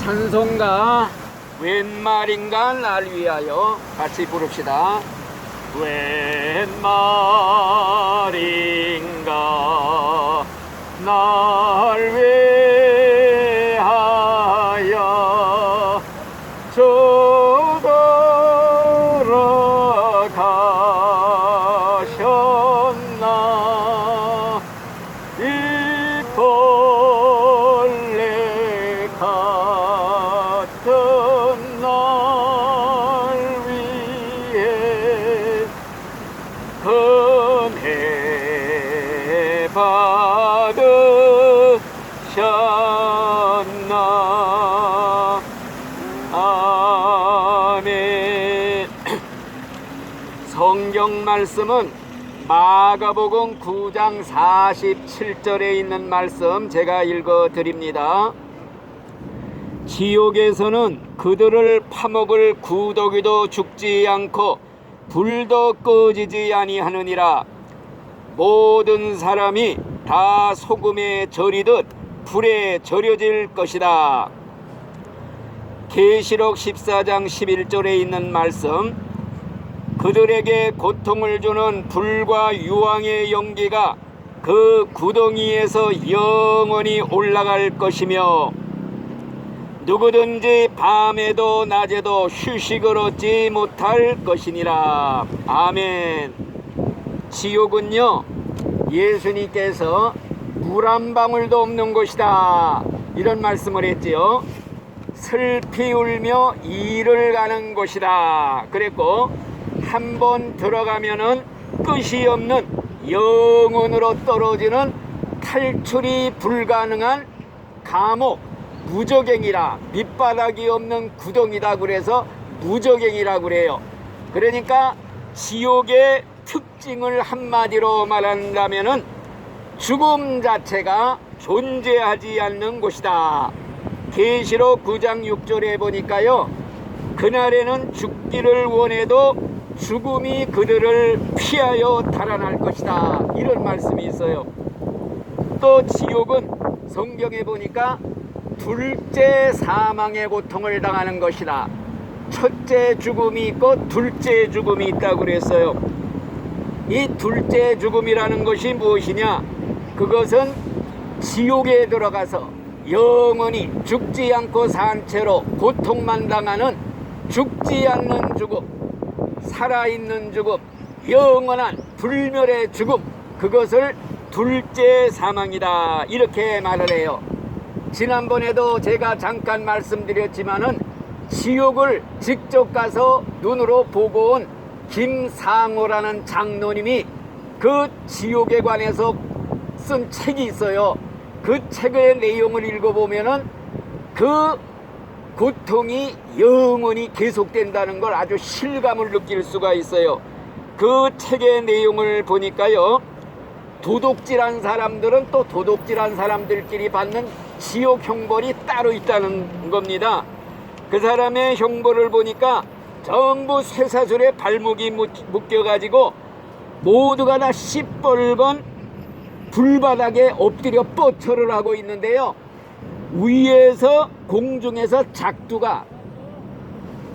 찬송가 웬 말인가 날 위하여 같이 부릅시다. 웬 말인가 날 위하여 저돌아가셨나. 이 벌레 같은 날 위해 은혜 받으셨나. 아멘. 성경 말씀은 마가복음 9장 47절에 있는 말씀 제가 읽어 드립니다. 지옥에서는 그들을 파먹을 구더기도 죽지 않고 불도 꺼지지 아니하느니라. 모든 사람이 다 소금에 절이듯 불에 절여질 것이다. 계시록 14장 11절에 있는 말씀, 그들에게 고통을 주는 불과 유황의 연기가 그 구덩이에서 영원히 올라갈 것이며 누구든지 밤에도 낮에도 휴식을 얻지 못할 것이니라. 아멘. 지옥은요, 예수님께서 물 한 방울도 없는 곳이다 이런 말씀을 했지요. 슬피 울며 이를 가는 곳이다 그랬고, 한번 들어가면은 끝이 없는 영원으로 떨어지는 탈출이 불가능한 감옥, 무저갱이라, 밑바닥이 없는 구덩이다 그래서 무저갱이라 그래요. 그러니까 지옥의 특징을 한마디로 말한다면은 죽음 자체가 존재하지 않는 곳이다. 계시록 9장 6절에 보니까요, 그날에는 죽기를 원해도 죽음이 그들을 피하여 달아날 것이다 이런 말씀이 있어요. 또 지옥은 성경에 보니까 둘째 사망의 고통을 당하는 것이다. 첫째 죽음이 있고 둘째 죽음이 있다고 그랬어요. 이 둘째 죽음이라는 것이 무엇이냐? 그것은 지옥에 들어가서 영원히 죽지 않고 산 채로 고통만 당하는 죽지 않는 죽음, 살아있는 죽음, 영원한 불멸의 죽음, 그것을 둘째 사망이다 이렇게 말을 해요. 지난번에도 제가 잠깐 말씀드렸지만은 지옥을 직접 가서 눈으로 보고 온 김상호라는 장로님이 그 지옥에 관해서 쓴 책이 있어요. 그 책의 내용을 읽어보면은 그 고통이 영원히 계속된다는 걸 아주 실감을 느낄 수가 있어요. 그 책의 내용을 보니까요, 도둑질한 사람들은 또 도둑질한 사람들끼리 받는 지옥 형벌이 따로 있다는 겁니다. 그 사람의 형벌을 보니까 전부 쇠사슬에 발목이 묶여가지고 모두가 다 시뻘건 불바닥에 엎드려 뻗쳐를 하고 있는데요, 위에서 공중에서 작두가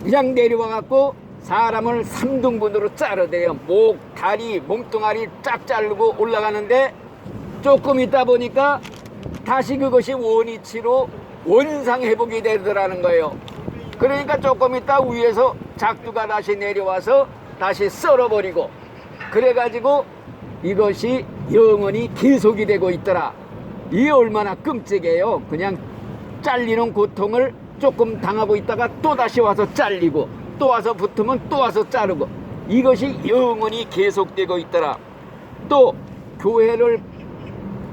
그냥 내려와 갖고 사람을 3등분으로 자르대요. 목, 다리, 몸뚱아리 쫙 자르고 올라가는데 조금 있다 보니까 다시 그것이 원위치로 원상 회복이 되더라는 거예요. 그러니까 조금 있다 위에서 작두가 다시 내려와서 다시 썰어버리고, 그래가지고 이것이 영원히 계속이 되고 있더라. 이게 얼마나 끔찍해요. 그냥 잘리는 고통을 조금 당하고 있다가 또 다시 와서 잘리고, 또 와서 붙으면 또 와서 자르고, 이것이 영원히 계속되고 있더라. 또 교회를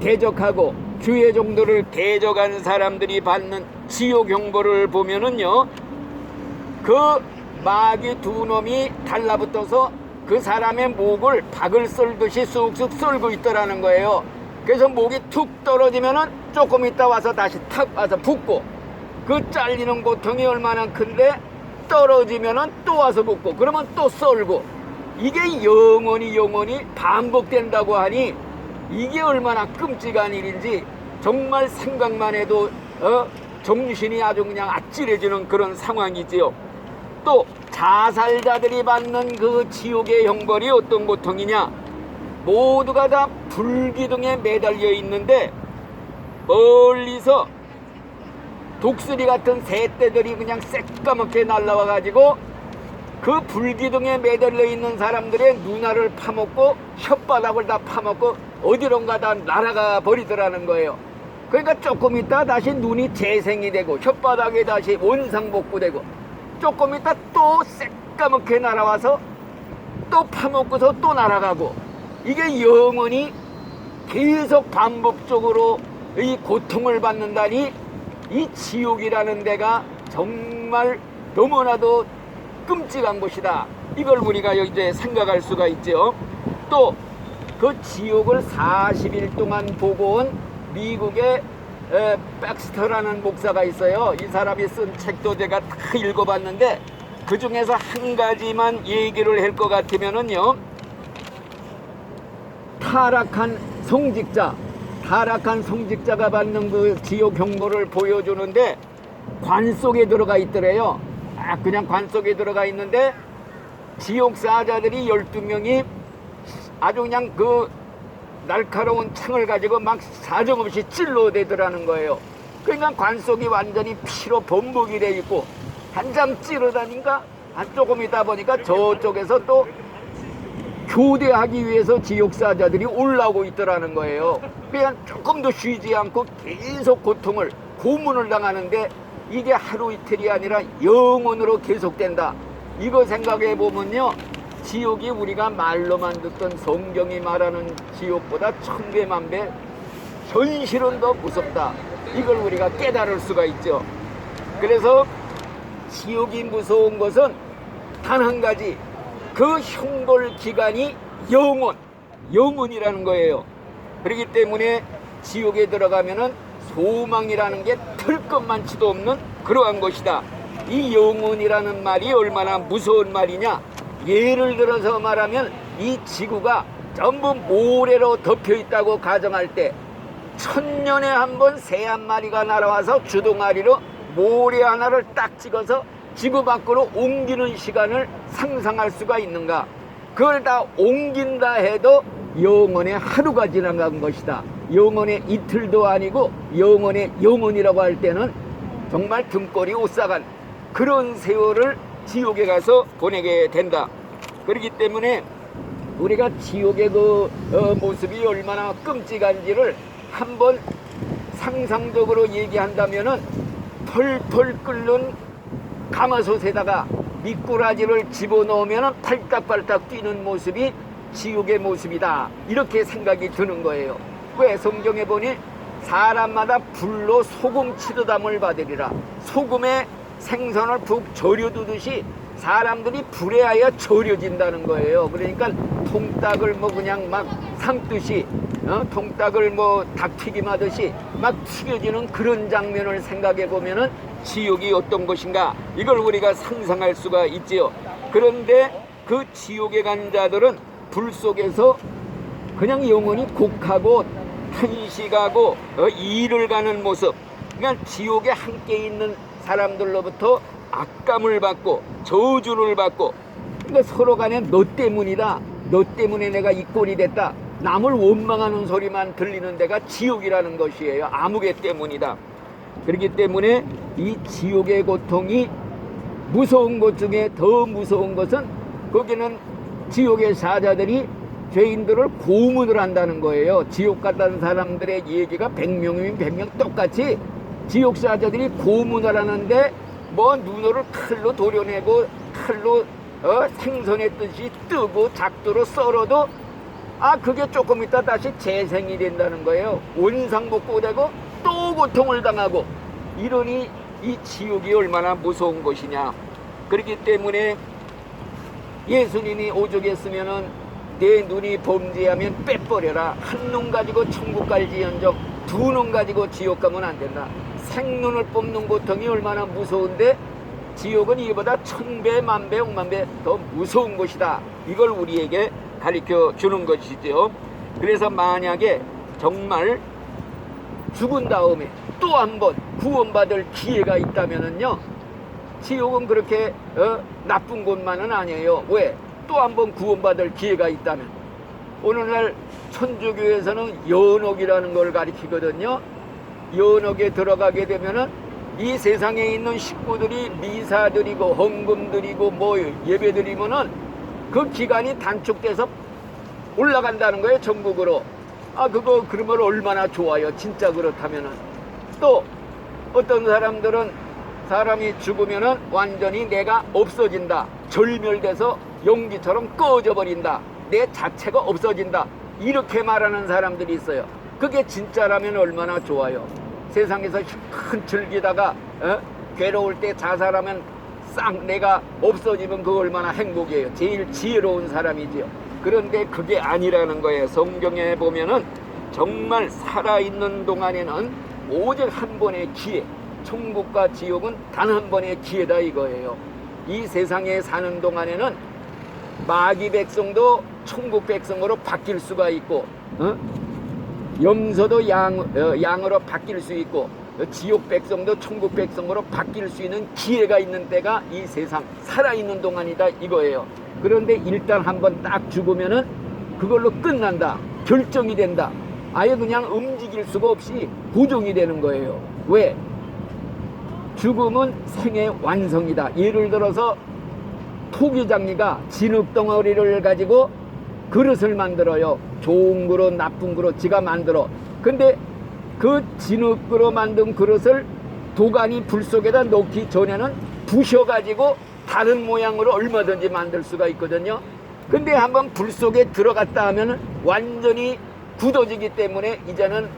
대적하고 주의 종도를 대적한 사람들이 받는 지옥 형벌을 보면은요, 그 마귀 두 놈이 달라붙어서 그 사람의 목을 박을 썰듯이 쑥쑥 썰고 있더라는 거예요. 그래서 목이 툭 떨어지면은 조금 있다 와서 다시 탁 와서 붙고, 그 잘리는 고통이 얼마나 큰데 떨어지면은 또 와서 붙고, 그러면 또 썰고, 이게 영원히 반복된다고 하니 이게 얼마나 끔찍한 일인지 정말 생각만 해도 정신이 아주 그냥 아찔해지는 그런 상황이지요. 또 자살자들이 받는 그 지옥의 형벌이 어떤 고통이냐, 모두가 다 불기둥에 매달려 있는데 멀리서 독수리 같은 새떼들이 그냥 새까맣게 날라와 가지고 그 불기둥에 매달려 있는 사람들의 눈알을 파먹고 혓바닥을 다 파먹고 어디론가 다 날아가 버리더라는 거예요. 그러니까 조금 있다 다시 눈이 재생이 되고 혓바닥이 다시 원상복구되고 조금 있다 또 새까맣게 날아와서 또 파먹고서 또 날아가고, 이게 영원히 계속 반복적으로 이 고통을 받는다니, 이 지옥이라는 데가 정말 너무나도 끔찍한 곳이다. 이걸 우리가 이제 생각할 수가 있죠. 또 그 지옥을 40일 동안 보고 온 미국의 백스터라는 목사가 있어요. 이 사람이 쓴 책도 제가 다 읽어봤는데 그 중에서 한 가지만 얘기를 할 것 같으면은요, 타락한 성직자가 받는 그 지옥 형벌을 보여주는데 관 속에 들어가 있더래요. 그냥 관 속에 들어가 있는데 지옥 사자들이 12명이 아주 그냥 그 날카로운 창을 가지고 막 사정없이 찔러대더라는 거예요. 그러니까 관 속이 완전히 피로 범벅이 돼 있고 한참 찌르다니까 조금 있다 보니까 저쪽에서 또 교대하기 위해서 지옥사자들이 올라오고 있더라는 거예요. 그냥 조금도 쉬지 않고 계속 고문을 당하는데 이게 하루 이틀이 아니라 영원으로 계속된다. 이거 생각해 보면요, 지옥이 우리가 말로만 듣던 성경이 말하는 지옥보다 1000배, 1000배 현실은 더 무섭다. 이걸 우리가 깨달을 수가 있죠. 그래서 지옥이 무서운 것은 단 한 가지, 그 형벌 기간이 영원이라는 거예요. 그렇기 때문에 지옥에 들어가면은 소망이라는 게 털 것만치도 없는 그러한 것이다. 이 영원이라는 말이 얼마나 무서운 말이냐. 예를 들어서 말하면 이 지구가 전부 모래로 덮여 있다고 가정할 때 1000년에 한 번 새 한 마리가 날아와서 주둥아리로 모래 하나를 딱 찍어서 지구 밖으로 옮기는 시간을 상상할 수가 있는가? 그걸 다 옮긴다 해도 영원의 하루가 지나간 것이다. 영원의 이틀도 아니고 영원의 영원이라고 할 때는 정말 등골이 오싹한 그런 세월을 지옥에 가서 보내게 된다. 그렇기 때문에 우리가 지옥의 그 모습이 얼마나 끔찍한지를 한번 상상적으로 얘기한다면은 펄펄 끓는 가마솥에다가 미꾸라지를 집어넣으면 팔딱팔딱 뛰는 모습이 지옥의 모습이다. 이렇게 생각이 드는 거예요. 왜? 성경에 보니 사람마다 불로 소금 치르담을 받으리라. 소금에 생선을 푹 절여두듯이 사람들이 불에 하여 절여진다는 거예요. 그러니까 통닭을 뭐 그냥 막 삶듯이 통닭을 뭐 닭튀김 하듯이 막 튀겨지는 그런 장면을 생각해 보면은 지옥이 어떤 것인가, 이걸 우리가 상상할 수가 있지요. 그런데 그 지옥에 간 자들은 불 속에서 그냥 영원히 곡하고 탄식하고 일을 가는 모습, 그러니까 지옥에 함께 있는 사람들로부터 악감을 받고 저주를 받고, 그러니까 서로 간에 너 때문이다, 너 때문에 내가 이 꼴이 됐다, 남을 원망하는 소리만 들리는 데가 지옥이라는 것이에요. 아무개 때문이다. 그렇기 때문에 이 지옥의 고통이 무서운 것 중에 더 무서운 것은 거기는 지옥의 사자들이 죄인들을 고문을 한다는 거예요. 지옥 갔다는 사람들의 얘기가 100명이면 100명 똑같이 지옥 사자들이 고문을 하는데 뭐 눈으로 칼로 도려내고 칼로 생선의 뜻이 뜨고 작두로 썰어도 그게 조금 있다 다시 재생이 된다는 거예요. 원상복구되고 또 고통을 당하고, 이러니 이 지옥이 얼마나 무서운 것이냐. 그렇기 때문에 예수님이 오죽했으면은 내 눈이 범죄하면 빼버려라, 한 눈 가지고 천국 갈지언정 두 눈 가지고 지옥 가면 안 된다. 생눈을 뽑는 고통이 얼마나 무서운데 지옥은 이보다 1000배, 10,000배, 10,000배 더 무서운 것이다. 이걸 우리에게 가르쳐 주는 것이죠. 그래서 만약에 정말 죽은 다음에 또 한 번 구원받을 기회가 있다면은요, 지옥은 그렇게 나쁜 곳만은 아니에요. 왜? 또 한 번 구원받을 기회가 있다면. 오늘날 천주교에서는 연옥이라는 걸 가리키거든요. 연옥에 들어가게 되면은 이 세상에 있는 식구들이 미사 드리고 헌금 드리고 뭐 예배 드리면은 그 기간이 단축돼서 올라간다는 거예요, 천국으로. 아, 그거 그러면 얼마나 좋아요, 진짜 그렇다면은. 또 어떤 사람들은 사람이 죽으면은 완전히 내가 없어진다, 절멸돼서 연기처럼 꺼져 버린다, 내 자체가 없어진다, 이렇게 말하는 사람들이 있어요. 그게 진짜라면 얼마나 좋아요. 세상에서 큰 즐기다가 괴로울 때 자살하면 싹 내가 없어지면 그거 얼마나 행복이에요. 제일 지혜로운 사람이지요. 그런데 그게 아니라는 거예요. 성경에 보면은 정말 살아있는 동안에는 오직 한 번의 기회, 천국과 지옥은 단 한 번의 기회다 이거예요. 이 세상에 사는 동안에는 마귀 백성도 천국 백성으로 바뀔 수가 있고, 염소도 양으로 바뀔 수 있고, 지옥 백성도 천국 백성으로 바뀔 수 있는 기회가 있는 때가 이 세상 살아있는 동안이다 이거예요. 그런데 일단 한번 딱 죽으면은 그걸로 끝난다, 결정이 된다. 아예 그냥 움직일 수가 없이 고정이 되는 거예요. 왜? 죽음은 생의 완성이다. 예를 들어서 토기장이가 진흙덩어리를 가지고 그릇을 만들어요. 좋은 그릇, 나쁜 그릇 지가 만들어. 근데 그 진흙으로 만든 그릇을 도가니 불 속에다 넣기 전에는 부셔가지고 다른 모양으로 얼마든지 만들 수가 있거든요. 근데 한번 불 속에 들어갔다 하면 완전히 굳어지기 때문에 이제는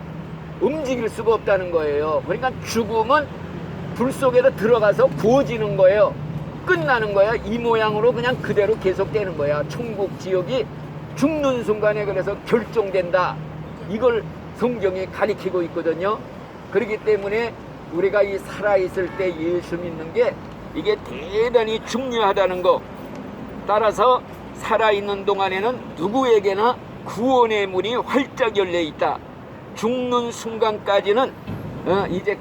움직일 수가 없다는 거예요. 그러니까 죽음은 불 속에다 들어가서 구워지는 거예요. 끝나는 거야. 이 모양으로 그냥 그대로 계속되는 거야. 천국 지옥이 죽는 순간에 그래서 결정된다, 이걸 성경이 가리키고 있거든요. 그렇기 때문에 우리가 이 살아있을 때 예수 믿는 게 이게 대단히 중요하다는 거. 따라서 살아있는 동안에는 누구에게나 구원의 문이 활짝 열려 있다. 죽는 순간까지는 이제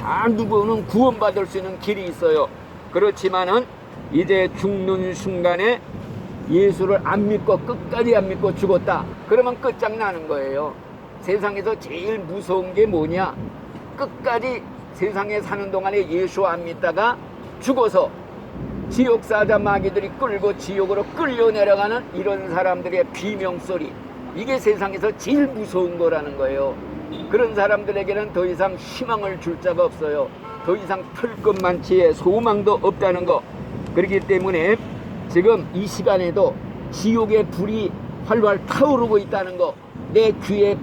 다 누구는 구원받을 수 있는 길이 있어요. 그렇지만은 이제 죽는 순간에 예수를 안 믿고 끝까지 안 믿고 죽었다, 그러면 끝장나는 거예요. 세상에서 제일 무서운 게 뭐냐? 끝까지 세상에 사는 동안에 예수 안 믿다가 죽어서 지옥사자 마귀들이 끌고 지옥으로 끌려 내려가는 이런 사람들의 비명소리, 이게 세상에서 제일 무서운 거라는 거예요. 그런 사람들에게는 더 이상 희망을 줄 자가 없어요. 더 이상 털끝만치의 소망도 없다는 거. 그렇기 때문에 지금 이 시간에도 지옥의 불이 활활 타오르고 있다는 거, 내 귀에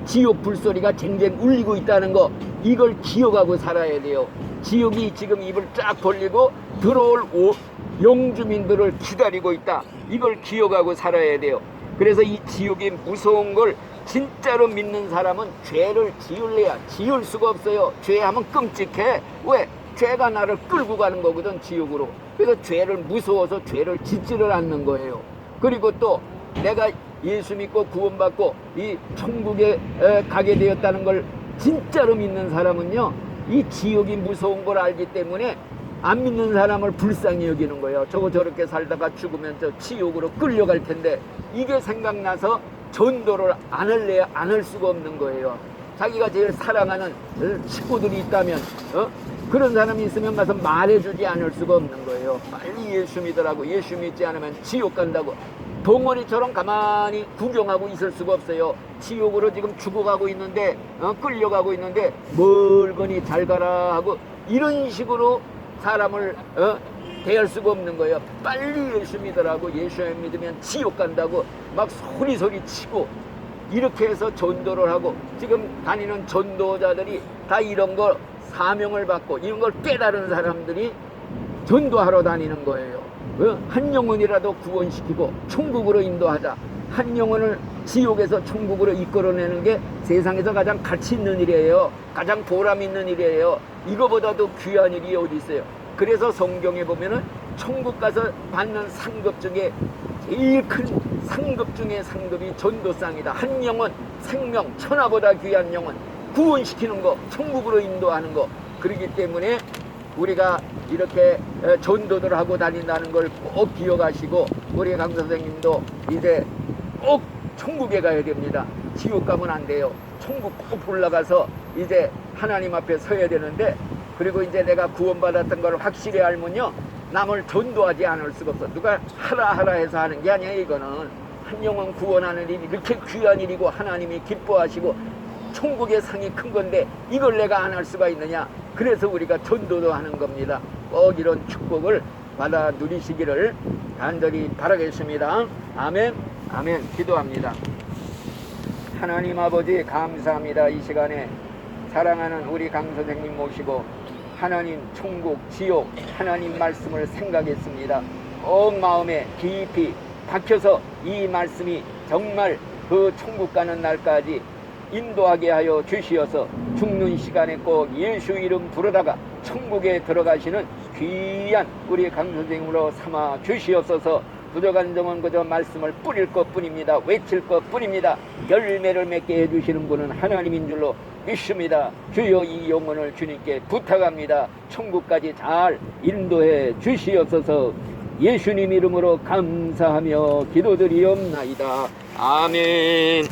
지옥 불소리가 쟁쟁 울리고 있다는 거, 이걸 기억하고 살아야 돼요. 지옥이 지금 입을 쫙 벌리고 들어올 영주민들을 기다리고 있다, 이걸 기억하고 살아야 돼요. 그래서 이 지옥이 무서운 걸 진짜로 믿는 사람은 죄를 지을래야 지을 수가 없어요. 죄하면 끔찍해. 왜? 죄가 나를 끌고 가는 거거든, 지옥으로. 그래서 죄를 무서워서 죄를 짓지를 않는 거예요. 그리고 또 내가 예수 믿고 구원받고 이 천국에 가게 되었다는 걸 진짜로 믿는 사람은요, 이 지옥이 무서운 걸 알기 때문에 안 믿는 사람을 불쌍히 여기는 거예요. 저거 저렇게 살다가 죽으면 저 지옥으로 끌려갈 텐데, 이게 생각나서 전도를 안 할래야 안 할 수가 없는 거예요. 자기가 제일 사랑하는 식구들이 있다면 그런 사람이 있으면 가서 말해주지 않을 수가 없는 거예요. 빨리 예수 믿으라고. 예수 믿지 않으면 지옥 간다고. 덩어리처럼 가만히 구경하고 있을 수가 없어요. 지옥으로 지금 죽어가고 있는데, 끌려가고 있는데 멀거니 잘 가라 하고 이런 식으로 사람을 대할 수가 없는 거예요. 빨리 예수 믿으라고. 예수 믿으면 지옥 간다고 막 소리 치고 이렇게 해서 전도를 하고, 지금 다니는 전도자들이 다 이런 걸 사명을 받고 이런 걸 깨달은 사람들이 전도하러 다니는 거예요. 한 영혼이라도 구원시키고 천국으로 인도하자. 한 영혼을 지옥에서 천국으로 이끌어내는 게 세상에서 가장 가치 있는 일이에요. 가장 보람 있는 일이에요. 이거보다도 귀한 일이 어디 있어요. 그래서 성경에 보면은 천국 가서 받는 상급 중에 제일 큰 상급 중에 상급이 전도상이다. 한 영혼, 생명, 천하보다 귀한 영혼, 구원시키는 거, 천국으로 인도하는 거. 그렇기 때문에 우리가 이렇게 전도들 하고 다닌다는 걸 꼭 기억하시고, 우리 강 선생님도 이제 꼭 천국에 가야 됩니다. 지옥 가면 안 돼요. 천국 꼭 올라가서 이제 하나님 앞에 서야 되는데, 그리고 이제 내가 구원받았던 걸 확실히 알면요, 남을 전도하지 않을 수가 없어. 누가 하라 해서 하는 게 아니야. 이거는 한 영혼 구원하는 일이 이렇게 귀한 일이고 하나님이 기뻐하시고 천국의 상이 큰 건데 이걸 내가 안 할 수가 있느냐. 그래서 우리가 전도도 하는 겁니다. 꼭 이런 축복을 받아 누리시기를 간절히 바라겠습니다. 아멘. 아멘. 기도합니다. 하나님 아버지 감사합니다. 이 시간에 사랑하는 우리 강 선생님 모시고 하나님 천국 지옥 하나님 말씀을 생각했습니다. 온 마음에 깊이 박혀서 이 말씀이 정말 그 천국 가는 날까지 인도하게 하여 주시어서 죽는 시간에 꼭 예수 이름 부르다가 천국에 들어가시는 귀한 우리 강 선생님으로 삼아 주시옵소서. 부족한 점은 그저 말씀을 뿌릴 것뿐입니다. 외칠 것뿐입니다. 열매를 맺게 해주시는 분은 하나님인 줄로 믿습니다. 주여 이 영혼을 주님께 부탁합니다. 천국까지 잘 인도해 주시옵소서. 예수님 이름으로 감사하며 기도드리옵나이다. 아멘.